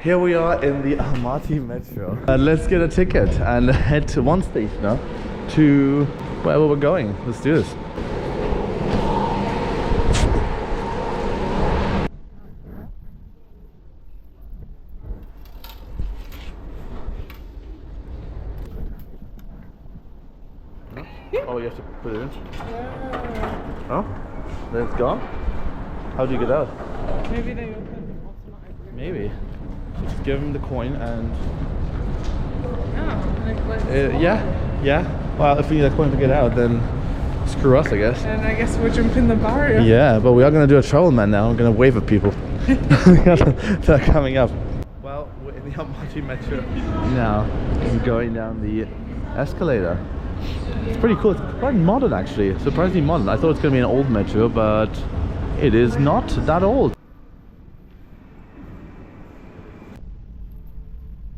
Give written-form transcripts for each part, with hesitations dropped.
Here we are in the Almaty metro. Let's get a ticket and head to one station now to wherever we're going. Let's do this. Oh, you have to put it in? Yeah. Oh, then it's gone? How do you get out? Maybe they open automatically. Maybe. Just give them the coin and... Yeah. Well, if we need a coin to get out, then screw us, I guess. And I guess we'll jump in the barrier. Yeah, but we are going to do a travel man now. I'm going to wave at people. They're coming up. Well, we're in the Almaty metro now. I'm going down the escalator. It's pretty cool. It's quite modern, actually. Surprisingly modern. I thought it was going to be an old metro, but it is not that old.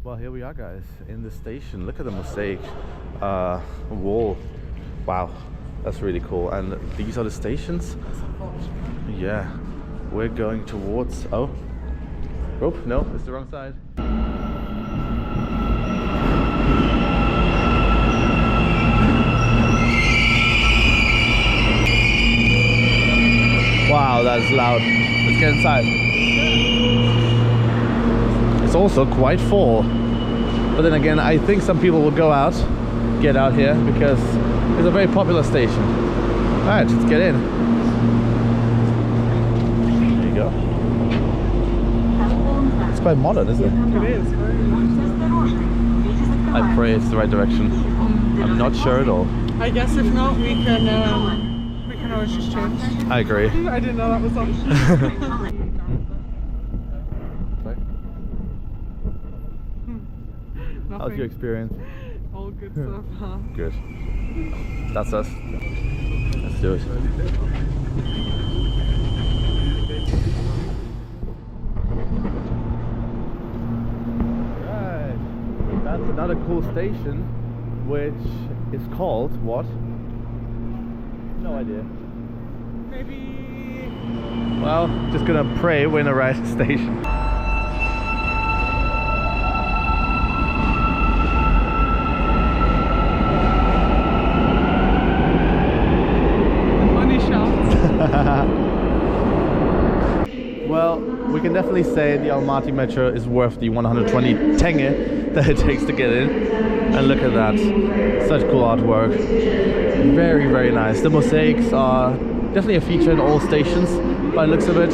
Well, here we are, guys, in the station. Look at the mosaic wall. Wow, that's really cool. And these are the stations. Yeah, we're going towards... Oh, no, it's the wrong side. Wow, that's loud. Let's get inside. It's also quite full. But then again, I think some people will get out here because it's a very popular station. Alright, let's get in. There you go. It's quite modern, isn't it? It is, very nice. I pray it's the right direction. I'm not sure at all. I guess if not, we can always just change. I agree. I didn't know that was on. How's your experience? All good so far. Good. That's us. Let's do it. Right. That's another cool station, which is called what? No idea. Maybe... Well, just gonna pray we're in the right station. Money shots. Well, we can definitely say the Almaty metro is worth the 120 tenge that it takes to get in. And look at that. Such cool artwork. Very, very nice. The mosaics are definitely a feature in all stations by the looks of it.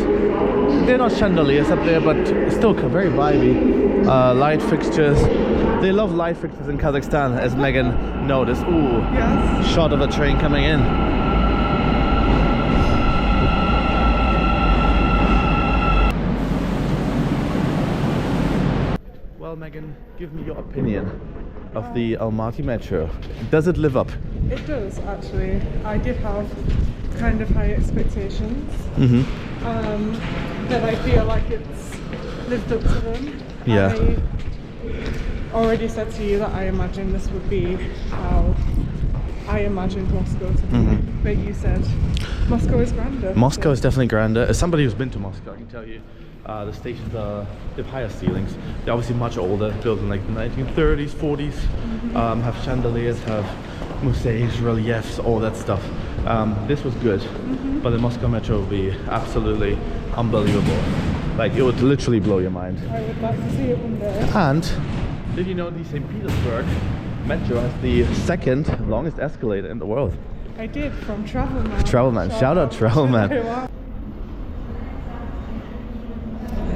They're not chandeliers up there, but still very vibey. Light fixtures. They love light fixtures in Kazakhstan, as Megan noticed. Ooh, Yes. shot of a train coming in. Well, Megan, give me your opinion of the Almaty metro. Does it live up? It does, actually. I did have kind of high expectations. But I feel like it's lived up to them. Yeah. I already said to you that I imagine this would be how I imagined Moscow to be. But you said Moscow is grander. Moscow is definitely grander. As somebody who's been to Moscow, I can tell you the stations they have higher ceilings. They're obviously much older, built in like the 1930s, 40s. Have chandeliers, have mosaics, reliefs, all that stuff. This was good, but the Moscow metro will be absolutely unbelievable. Like, it would literally blow your mind. I would like to see it one day. And did you know the St. Petersburg metro has the second longest escalator in the world? I did, from Travelman. Travelman, shout out Travelman.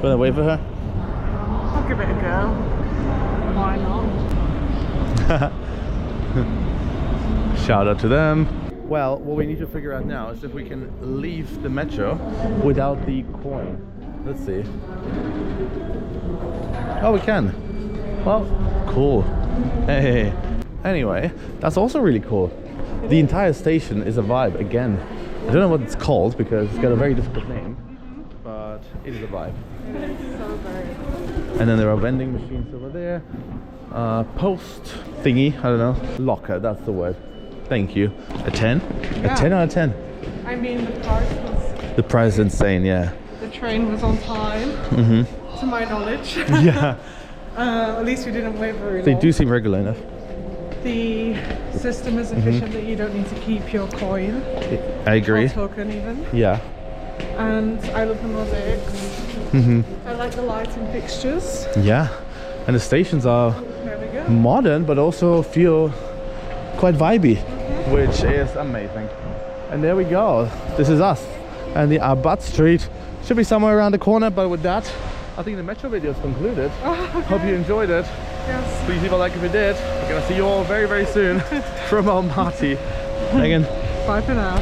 Wanna wave at her? I'll give it a go. Why not? Shout out to them. Well, what we need to figure out now is if we can leave the metro without the coin. Let's see. Oh, we can. Well, cool. Hey. Anyway, that's also really cool. The entire station is a vibe again. I don't know what it's called because it's got a very difficult name, but it is a vibe. So very. And then there are vending machines over there. Post thingy, I don't know. Locker, that's the word. Thank you. A 10? Yeah. A 10 out of 10. I mean, the price was... The price is insane, yeah. The train was on time. To to my knowledge. Yeah. At least we didn't wait very long. They do seem regular enough. The system is efficient that you don't need to keep your coin. I agree. Or token even. Yeah. And I love the mosaics. I like the lighting fixtures. Yeah. And the stations are There we go. modern, but also feel quite vibey, which is amazing. And there we go. This is us. And the Almaty street should be somewhere around the corner, but with that, I think the metro video is concluded. Hope you enjoyed it. Yes. Please leave a like if you did. We're gonna see you all very, very soon from Almaty. Again. Bye for now.